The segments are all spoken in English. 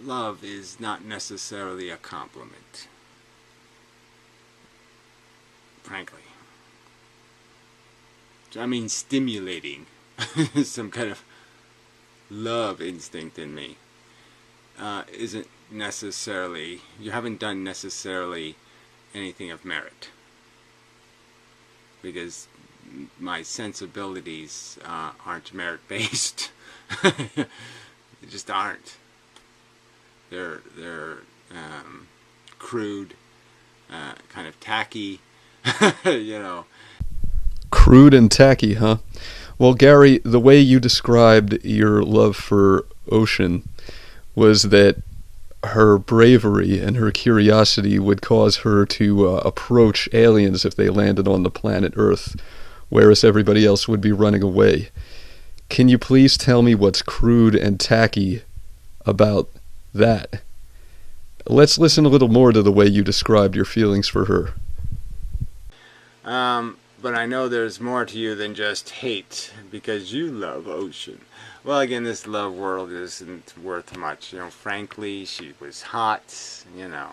love is not necessarily a compliment, frankly. I mean, stimulating some kind of love instinct in me isn't necessarily, you haven't done necessarily anything of merit, because my sensibilities aren't merit-based. They just aren't. They're crude, kind of tacky, you know. Crude and tacky, huh? Well, Gary, the way you described your love for Ocean was that her bravery and her curiosity would cause her to approach aliens if they landed on the planet Earth, whereas everybody else would be running away. Can you please tell me what's crude and tacky about that? Let's listen a little more to the way you described your feelings for her. But I know there's more to you than just hate, because you love Ocean. Well, again, this love world isn't worth much. You know, frankly, she was hot, you know.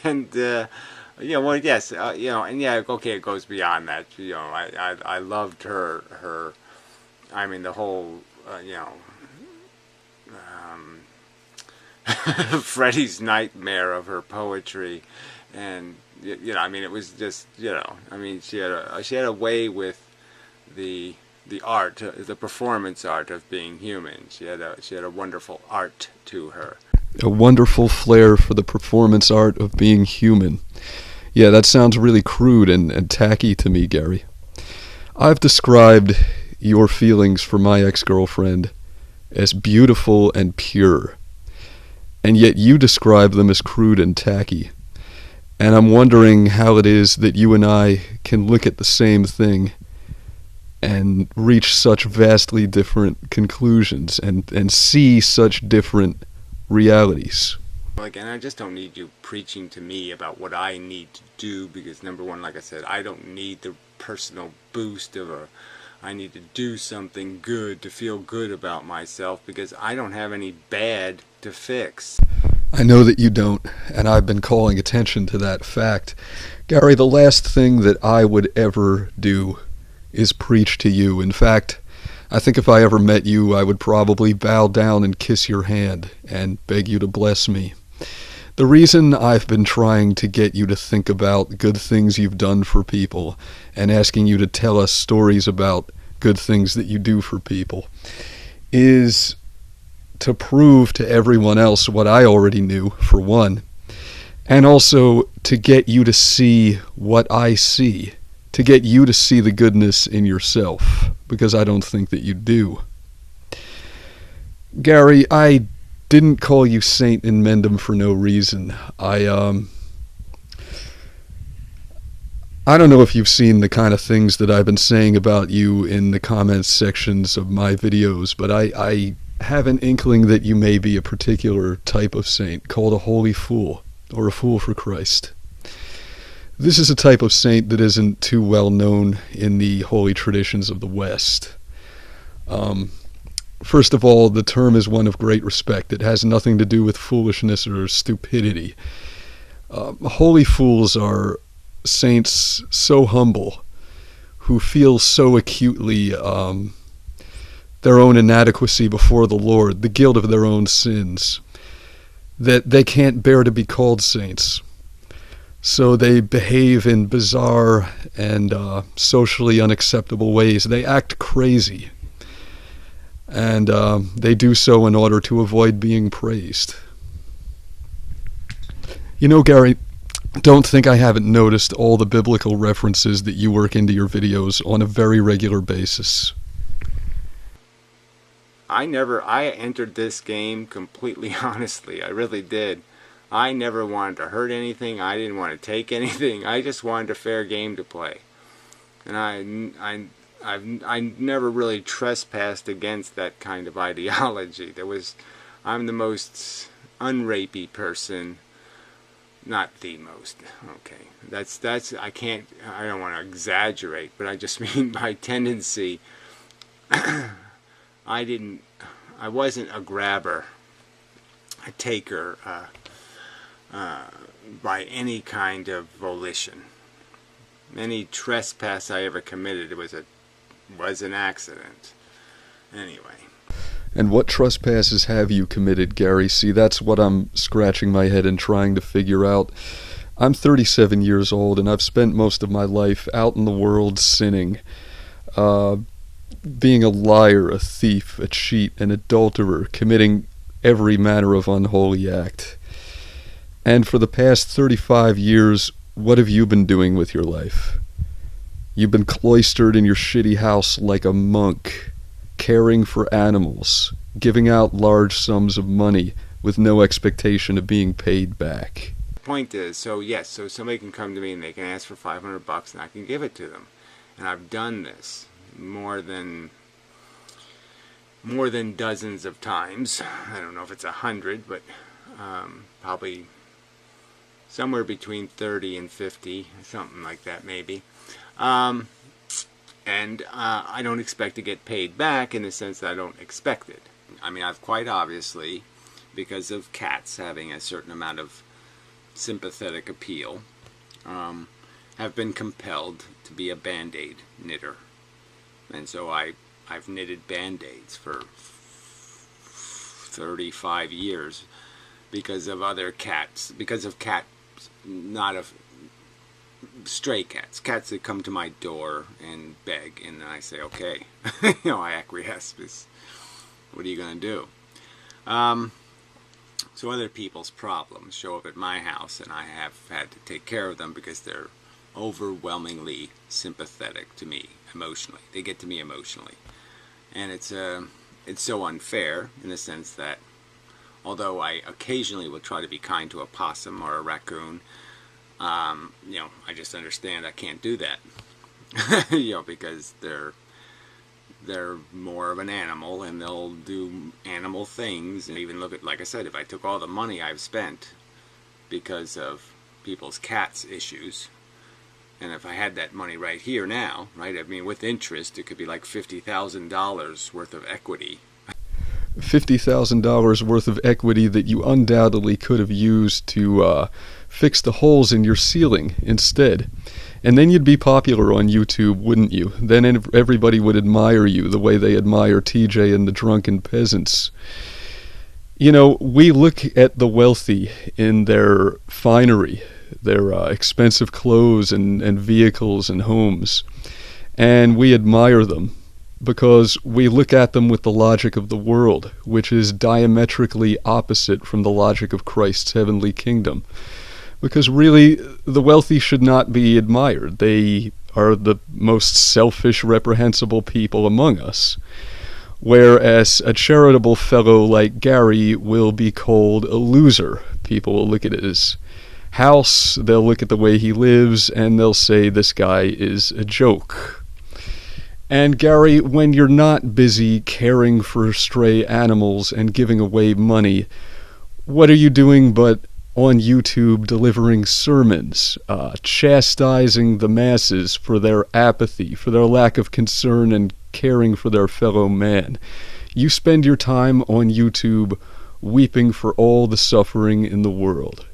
And, you know, well, yes, you know, and yeah, okay, it goes beyond that. You know, I loved her, I mean, the whole, you know, Freddie's nightmare of her poetry, and you know, I mean, it was just, you know, I mean, she had a way with the art, the performance art of being human. She had a wonderful art to her. A wonderful flair for the performance art of being human. Yeah, that sounds really crude and tacky to me, Gary. I've described your feelings for my ex-girlfriend as beautiful and pure, and yet you describe them as crude and tacky. And I'm wondering how it is that you and I can look at the same thing and reach such vastly different conclusions and see such different realities. Again, I just don't need you preaching to me about what I need to do, because number one, like I said, I don't need the personal boost of I need to do something good to feel good about myself, because I don't have any bad to fix. I know that you don't, and I've been calling attention to that fact. Gary, the last thing that I would ever do is preach to you. In fact, I think if I ever met you, I would probably bow down and kiss your hand and beg you to bless me. The reason I've been trying to get you to think about good things you've done for people and asking you to tell us stories about good things that you do for people is to prove to everyone else what I already knew, for one, and also to get you to see what I see, to get you to see the goodness in yourself, because I don't think that you do. Gary, I didn't call you Saint Inmendham for no reason. I don't know if you've seen the kind of things that I've been saying about you in the comments sections of my videos, but I have an inkling that you may be a particular type of saint called a holy fool, or a fool for Christ. This is a type of saint that isn't too well known in the holy traditions of the West. First of all, the term is one of great respect. It has nothing to do with foolishness or stupidity. Holy fools are saints so humble, who feel so acutely their own inadequacy before the Lord, the guilt of their own sins, that they can't bear to be called saints. So they behave in bizarre and socially unacceptable ways. They act crazy, and they do so in order to avoid being praised. You know, Gary, don't think I haven't noticed all the biblical references that you work into your videos on a very regular basis. I entered this game completely honestly. I really did. I never wanted to hurt anything. I didn't want to take anything. I just wanted a fair game to play. And I never really trespassed against that kind of ideology. I'm the most unrapey person. Not the most. Okay. I don't want to exaggerate, but I just mean my tendency. I wasn't a grabber. taker by any kind of volition. Any trespass I ever committed was an accident. Anyway. And what trespasses have you committed, Gary? See, that's what I'm scratching my head and trying to figure out. I'm 37 years old, and I've spent most of my life out in the world sinning. Being a liar, a thief, a cheat, an adulterer, committing every manner of unholy act. And for the past 35 years, what have you been doing with your life? You've been cloistered in your shitty house like a monk, caring for animals, giving out large sums of money with no expectation of being paid back. Point is, so somebody can come to me and they can ask for $500 and I can give it to them. And I've done this more than dozens of times. I don't know if it's 100, but probably somewhere between 30 and 50, something like that maybe. And I don't expect to get paid back in the sense that I don't expect it. I mean, I've quite obviously, because of cats having a certain amount of sympathetic appeal, have been compelled to be a Band-Aid knitter. And so I've knitted Band-Aids for 35 years because of other cats, because of cats, not of stray cats, cats that come to my door and beg, and then I say, okay, I acquiesce, because what are you going to do? So other people's problems show up at my house, and I have had to take care of them because they're overwhelmingly sympathetic to me emotionally. They get to me emotionally. And it's so unfair in the sense that although I occasionally will try to be kind to a possum or a raccoon, I just understand I can't do that. Because they're more of an animal and they'll do animal things. And even look at, like I said, if I took all the money I've spent because of people's cats issues, and if I had that money right here now, right, I mean with interest, it could be like $50,000 worth of equity. $50,000 worth of equity that you undoubtedly could have used to fix the holes in your ceiling instead. And then you'd be popular on YouTube, wouldn't you? Then everybody would admire you the way they admire TJ and the Drunken Peasants. We look at the wealthy in their finery, their expensive clothes and vehicles and homes, and we admire them because we look at them with the logic of the world, which is diametrically opposite from the logic of Christ's heavenly kingdom. Because really, the wealthy should not be admired. They are the most selfish, reprehensible people among us. Whereas a charitable fellow like Gary will be called a loser. People will look at his house, they'll look at the way he lives, and they'll say this guy is a joke. And Gary, when you're not busy caring for stray animals and giving away money, what are you doing but on YouTube delivering sermons, chastising the masses for their apathy, for their lack of concern and caring for their fellow man? You spend your time on YouTube weeping for all the suffering in the world.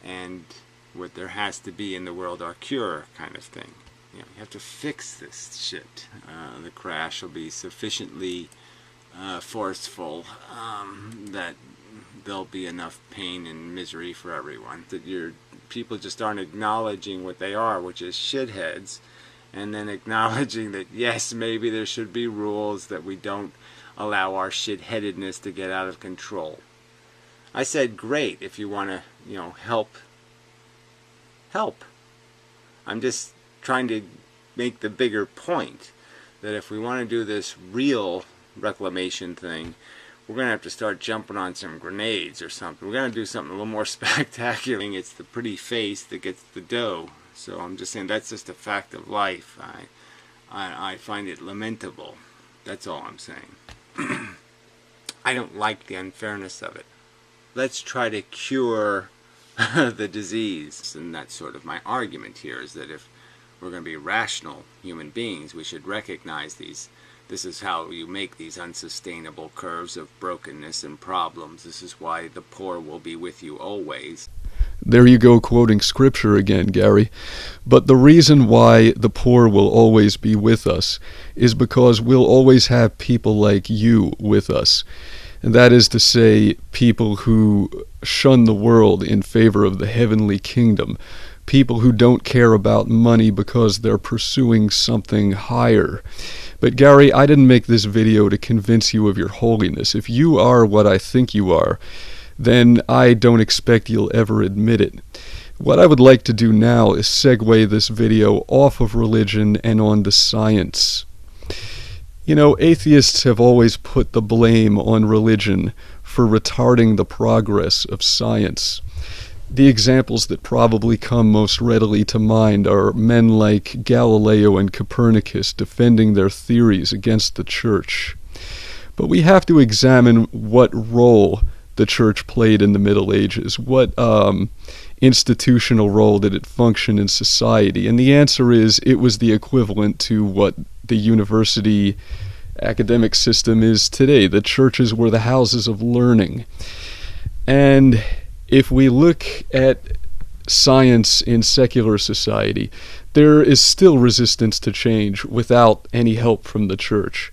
And what there has to be in the world are cure kind of thing. You have to fix this shit. The crash will be sufficiently forceful that there'll be enough pain and misery for everyone. That people just aren't acknowledging what they are, which is shitheads, and then acknowledging that yes, maybe there should be rules that we don't allow our shitheadedness to get out of control. I said, great, if you want to, help. I'm just trying to make the bigger point that if we want to do this real reclamation thing, we're going to have to start jumping on some grenades or something. We're going to do something a little more spectacular. It's the pretty face that gets the dough. So I'm just saying that's just a fact of life. I find it lamentable. That's all I'm saying. I don't like the unfairness of it. Let's try to cure the disease. And that's sort of my argument here, is that if we're going to be rational human beings, we should recognize these This is how you make these unsustainable curves of brokenness and problems. This is why the poor will be with you always. There you go, quoting scripture again, Gary. But the reason why the poor will always be with us is because we'll always have people like you with us. And that is to say, people who shun the world in favor of the heavenly kingdom. People who don't care about money because they're pursuing something higher. But Gary, I didn't make this video to convince you of your holiness. If you are what I think you are, then I don't expect you'll ever admit it. What I would like to do now is segue this video off of religion and onto science. You know, atheists have always put the blame on religion for retarding the progress of science. The examples that probably come most readily to mind are men like Galileo and Copernicus defending their theories against the church. But we have to examine what role the church played in the Middle Ages. What institutional role did it function in society? And the answer is it was the equivalent to what the university academic system is today. The churches were the houses of learning. And if we look at science in secular society, there is still resistance to change without any help from the church.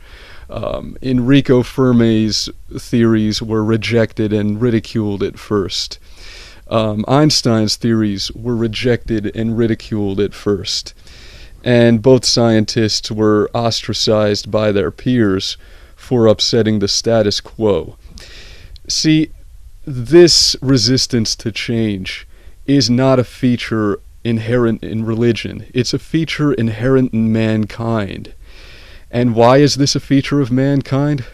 Enrico Fermi's theories were rejected and ridiculed at first. Einstein's theories were rejected and ridiculed at first. And both scientists were ostracized by their peers for upsetting the status quo. See, this resistance to change is not a feature inherent in religion. It's a feature inherent in mankind. And why is this a feature of mankind?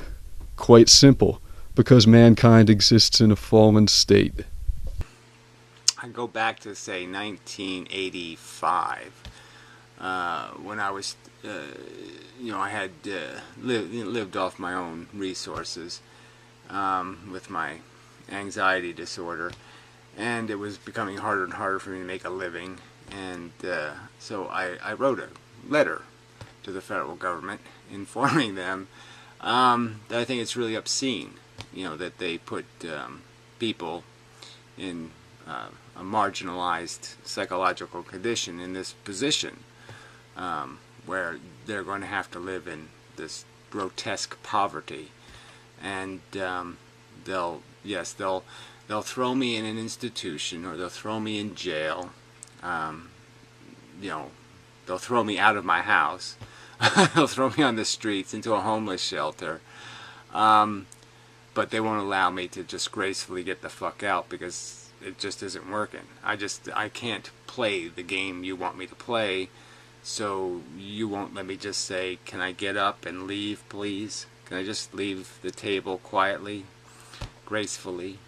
Quite simple. Because mankind exists in a fallen state. I go back to, say, 1985, when I was, I had lived off my own resources with my anxiety disorder, and it was becoming harder and harder for me to make a living, and so I wrote a letter to the federal government informing them that I think it's really obscene, that they put people in a marginalized psychological condition in this position where they're going to have to live in this grotesque poverty, and they'll throw me in an institution, or they'll throw me in jail. They'll throw me out of my house. They'll throw me on the streets into a homeless shelter. But they won't allow me to just gracefully get the fuck out because it just isn't working. I can't play the game you want me to play, so you won't let me just say, can I get up and leave, please? Can I just leave the table quietly, gracefully?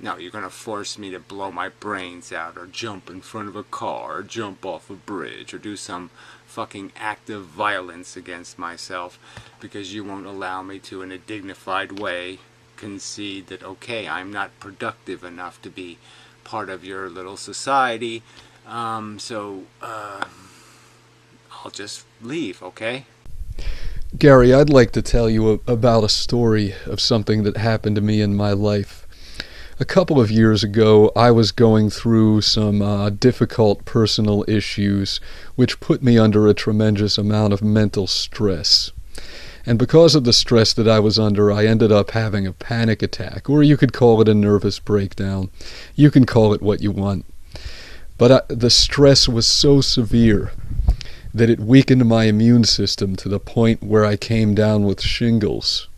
No, you're going to force me to blow my brains out, or jump in front of a car, or jump off a bridge, or do some fucking act of violence against myself because you won't allow me to, in a dignified way, concede that, okay, I'm not productive enough to be part of your little society, so I'll just leave, okay? Gary, I'd like to tell you about a story of something that happened to me in my life. A couple of years ago, I was going through some difficult personal issues which put me under a tremendous amount of mental stress. And because of the stress that I was under, I ended up having a panic attack, or you could call it a nervous breakdown. You can call it what you want. But the stress was so severe that it weakened my immune system to the point where I came down with shingles.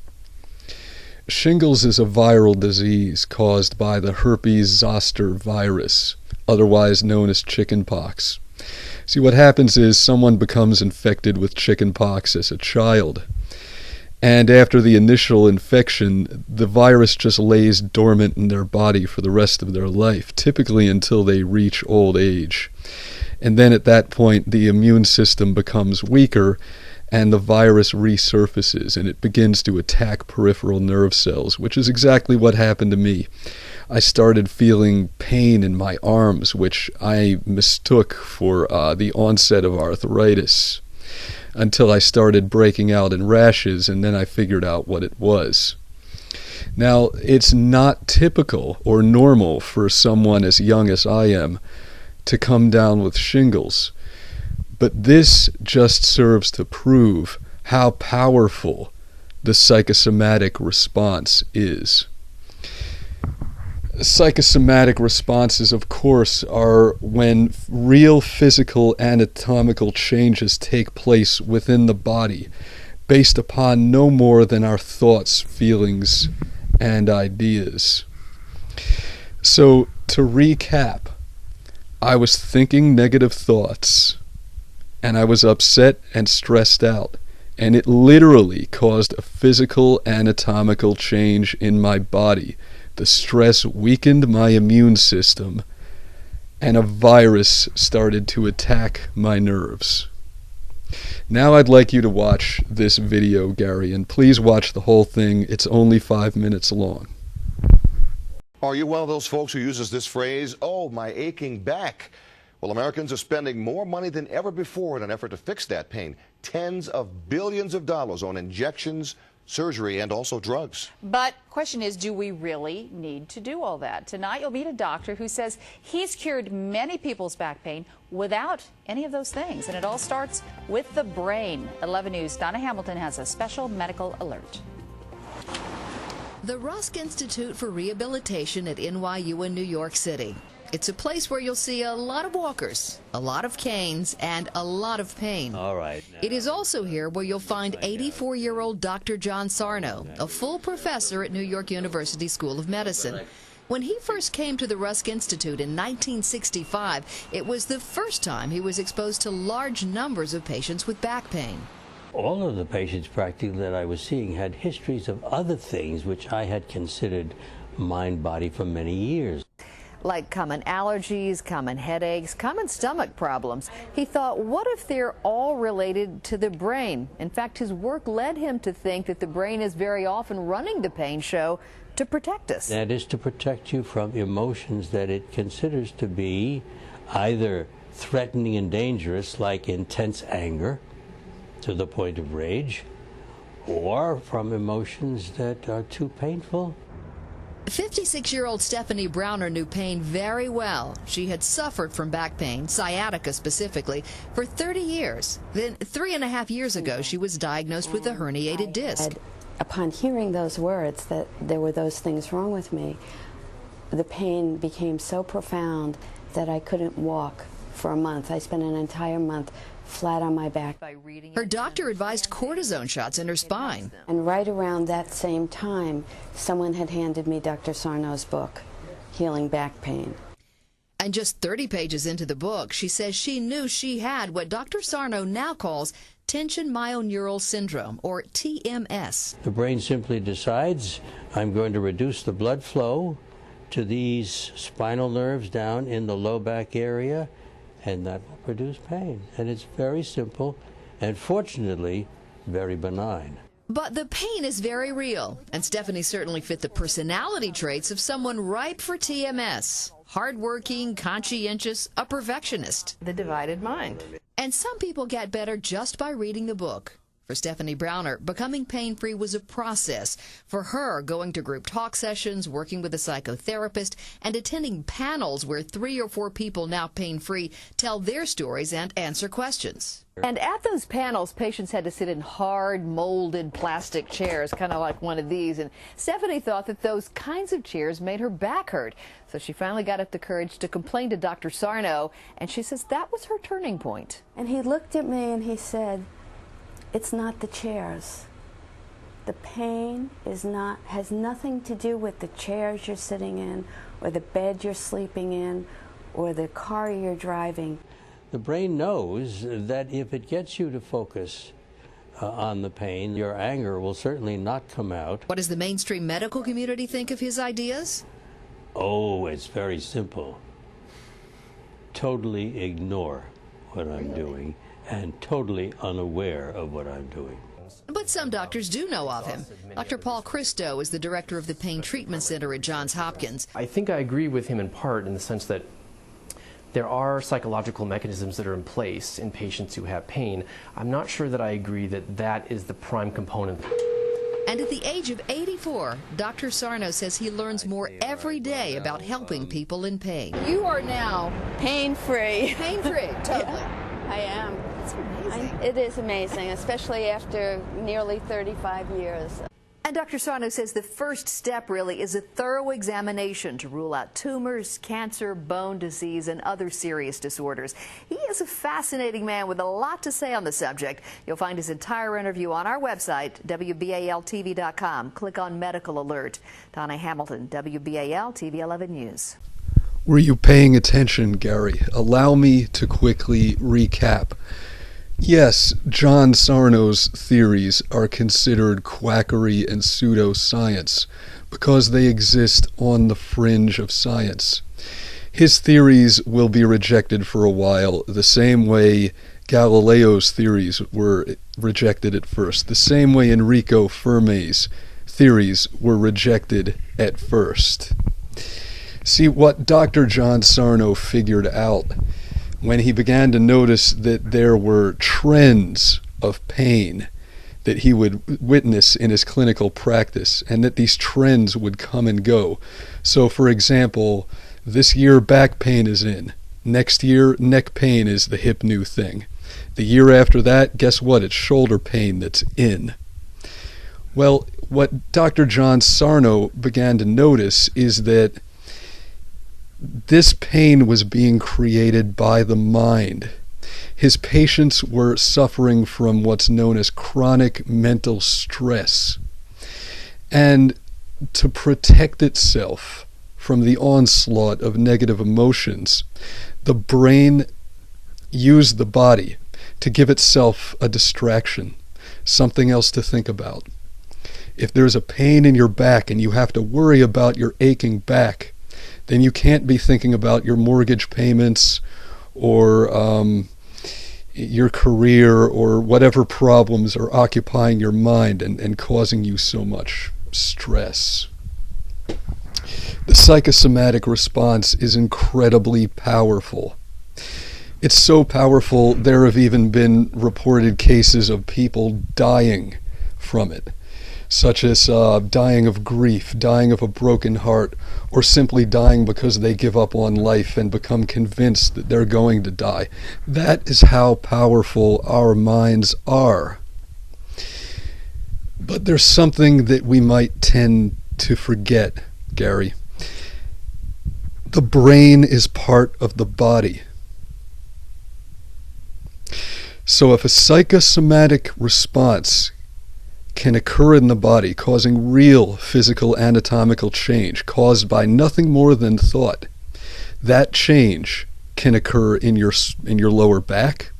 Shingles is a viral disease caused by the herpes zoster virus, otherwise known as chickenpox. See, what happens is someone becomes infected with chickenpox as a child, and after the initial infection, the virus just lays dormant in their body for the rest of their life, typically until they reach old age. And then at that point, the immune system becomes weaker, and the virus resurfaces, and it begins to attack peripheral nerve cells, which is exactly what happened to me. I started feeling pain in my arms, which I mistook for the onset of arthritis. until I started breaking out in rashes, and then I figured out what it was. Now, it's not typical or normal for someone as young as I am to come down with shingles, but this just serves to prove how powerful the psychosomatic response is. Psychosomatic responses, of course, are when real physical anatomical changes take place within the body based upon no more than our thoughts, feelings, and ideas. So, to recap, I was thinking negative thoughts, and I was upset and stressed out, and it literally caused a physical anatomical change in my body. The stress weakened my immune system, and a virus started to attack my nerves. Now I'd like you to watch this video, Gary, and please watch the whole thing. It's only 5 minutes long. Are you one of those folks who uses this phrase, "Oh, my aching back"? Well, Americans are spending more money than ever before in an effort to fix that pain. Tens of billions of dollars on injections, surgery, and also drugs. But question is, do we really need to do all that? Tonight you'll meet a doctor who says he's cured many people's back pain without any of those things. And it all starts with the brain. 11 News' Donna Hamilton has a special medical alert. The Rusk Institute for Rehabilitation at NYU in New York City. It's a place where you'll see a lot of walkers, a lot of canes, and a lot of pain. All right. It is also here where you'll find 84-year-old Dr. John Sarno, a full professor at New York University School of Medicine. When he first came to the Rusk Institute in 1965, it was the first time he was exposed to large numbers of patients with back pain. All of the patients practically that I was seeing had histories of other things which I had considered mind-body for many years. Like common allergies, common headaches, common stomach problems. He thought, what if they're all related to the brain? In fact, his work led him to think that the brain is very often running the pain show to protect us. That is to protect you from emotions that it considers to be either threatening and dangerous, like intense anger to the point of rage, or from emotions that are too painful. 56-year-old Stephanie Browner knew pain very well. She had suffered from back pain, sciatica specifically, for 30 years. Then 3.5 years ago, she was diagnosed with a herniated disc. Upon hearing those words that there were those things wrong with me, the pain became so profound that I couldn't walk for a month. I spent an entire month flat on my back. Her doctor advised cortisone shots in her spine. And right around that same time, someone had handed me Dr. Sarno's book, Healing Back Pain. And just 30 pages into the book, she says she knew she had what Dr. Sarno now calls tension myoneural syndrome, or TMS. The brain simply decides, I'm going to reduce the blood flow to these spinal nerves down in the low back area, and that will produce pain. And it's very simple and fortunately very benign. But the pain is very real, and Stephanie certainly fit the personality traits of someone ripe for TMS. Hardworking, conscientious, a perfectionist. The divided mind. And some people get better just by reading the book. For Stephanie Browner, becoming pain-free was a process. For her, going to group talk sessions, working with a psychotherapist, and attending panels where 3 or 4 people now pain-free tell their stories and answer questions. And at those panels, patients had to sit in hard, molded plastic chairs, kind of like one of these. And Stephanie thought that those kinds of chairs made her back hurt. So she finally got up the courage to complain to Dr. Sarno, and she says that was her turning point. And he looked at me and he said, "It's not the chairs. The pain has nothing to do with the chairs you're sitting in, or the bed you're sleeping in, or the car you're driving." The brain knows that if it gets you to focus on the pain, your anger will certainly not come out. What does the mainstream medical community think of his ideas? Oh, it's very simple. Totally ignore what I'm doing and totally unaware of what I'm doing. But some doctors do know of him. Dr. Paul Christo is the director of the Pain Treatment Center at Johns Hopkins. I think I agree with him in part in the sense that there are psychological mechanisms that are in place in patients who have pain. I'm not sure that I agree that that is the prime component. And at the age of 84, Dr. Sarno says he learns more every day about helping people in pain. You are now Pain-free. pain-free, totally. I am. It's amazing. It is amazing, especially after nearly 35 years. And Dr. Sarno says the first step really is a thorough examination to rule out tumors, cancer, bone disease, and other serious disorders. He is a fascinating man with a lot to say on the subject. You'll find his entire interview on our website, WBALTV.com. Click on Medical Alert. Donna Hamilton, WBAL TV 11 News. Were you paying attention, Gary? Allow me to quickly recap. Yes, John Sarno's theories are considered quackery and pseudoscience because they exist on the fringe of science. His theories will be rejected for a while, the same way Galileo's theories were rejected at first, the same way Enrico Fermi's theories were rejected at first. See, what Dr. John Sarno figured out when he began to notice that there were trends of pain that he would witness in his clinical practice, and that these trends would come and go. So, for example, this year back pain is in. Next year, neck pain is the hip new thing. The year after that, guess what? It's shoulder pain that's in. Well, what Dr. John Sarno began to notice is that this pain was being created by the mind. His patients were suffering from what's known as chronic mental stress. And to protect itself from the onslaught of negative emotions, the brain used the body to give itself a distraction, something else to think about. If there's a pain in your back and you have to worry about your aching back, then you can't be thinking about your mortgage payments or your career or whatever problems are occupying your mind and causing you so much stress. The psychosomatic response is incredibly powerful. It's so powerful, there have even been reported cases of people dying from it, such as dying of grief, dying of a broken heart, or simply dying because they give up on life and become convinced that they're going to die. That is how powerful our minds are. But there's something that we might tend to forget, Gary. The brain is part of the body. So if a psychosomatic response can occur in the body, causing real physical anatomical change caused by nothing more than thought, that change can occur in your lower back,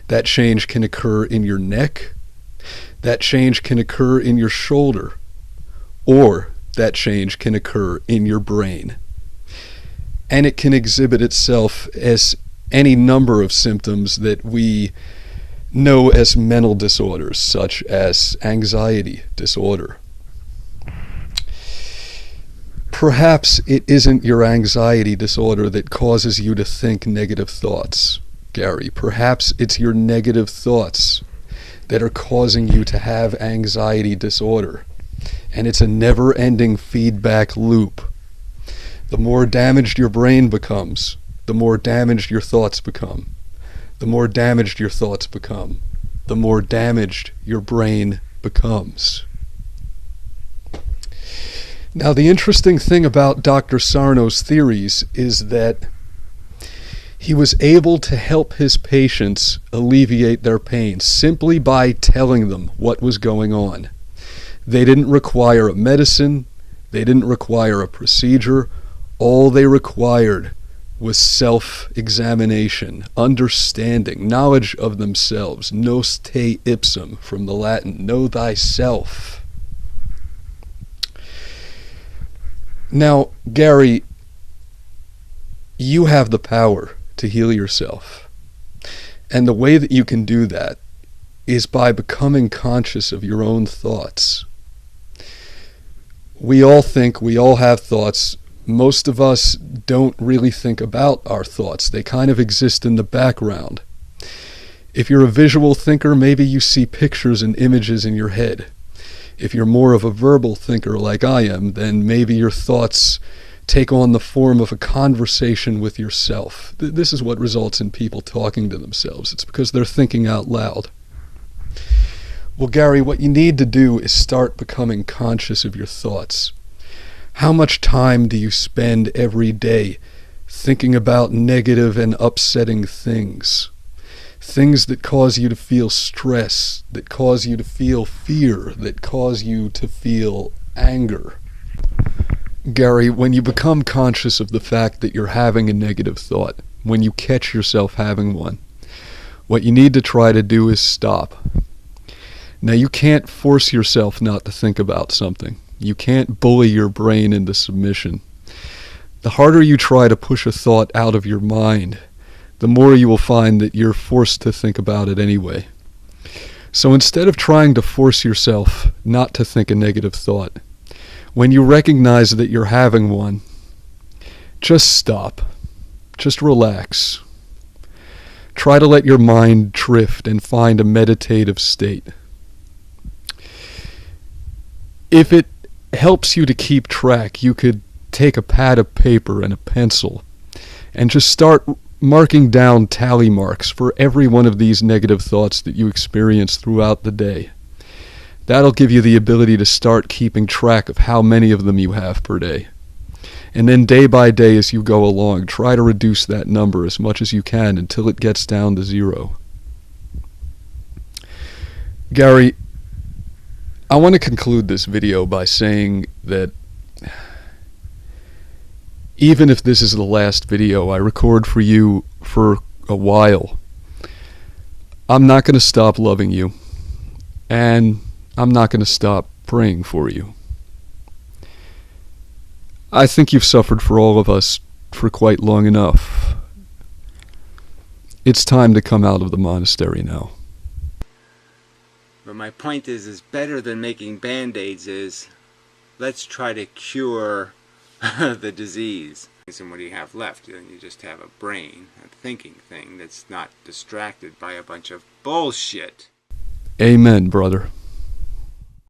that change can occur in your neck, that change can occur in your shoulder, or that change can occur in your brain. And it can exhibit itself as any number of symptoms that we know as mental disorders, such as anxiety disorder. Perhaps it isn't your anxiety disorder that causes you to think negative thoughts, Gary. Perhaps it's your negative thoughts that are causing you to have anxiety disorder. And it's a never-ending feedback loop. The more damaged your brain becomes, the more damaged your thoughts become. The more damaged your thoughts become, the more damaged your brain becomes. Now, the interesting thing about Dr. Sarno's theories is that he was able to help his patients alleviate their pain simply by telling them what was going on. They didn't require a medicine, they didn't require a procedure. All they required was self-examination, understanding, knowledge of themselves. Nos te ipsum, from the Latin, know thyself. Now, Gary, you have the power to heal yourself. And the way that you can do that is by becoming conscious of your own thoughts. We all think, we all have thoughts, Most of us don't really think about our thoughts. They kind of exist in the background. If you're a visual thinker, maybe you see pictures and images in your head. If you're more of a verbal thinker like I am, then maybe your thoughts take on the form of a conversation with yourself. This is what results in people talking to themselves. It's because they're thinking out loud. Well, Gary, what you need to do is start becoming conscious of your thoughts. How much time do you spend every day thinking about negative and upsetting things? Things that cause you to feel stress, that cause you to feel fear, that cause you to feel anger. Gary, when you become conscious of the fact that you're having a negative thought, when you catch yourself having one, what you need to try to do is stop. Now, you can't force yourself not to think about something. You can't bully your brain into submission. The harder you try to push a thought out of your mind, the more you will find that you're forced to think about it anyway. So instead of trying to force yourself not to think a negative thought, when you recognize that you're having one, just stop. Just relax. Try to let your mind drift and find a meditative state. If it helps you to keep track, you could take a pad of paper and a pencil and just start marking down tally marks for every one of these negative thoughts that you experience throughout the day. That'll give you the ability to start keeping track of how many of them you have per day. And then day by day as you go along, try to reduce that number as much as you can until it gets down to 0. Gary, I want to conclude this video by saying that even if this is the last video I record for you for a while, I'm not going to stop loving you, and I'm not going to stop praying for you. I think you've suffered for all of us for quite long enough. It's time to come out of the monastery now. But my point is better than making band-aids is, let's try to cure the disease. And what do you have left? You just have a brain, a thinking thing that's not distracted by a bunch of bullshit. Amen, brother.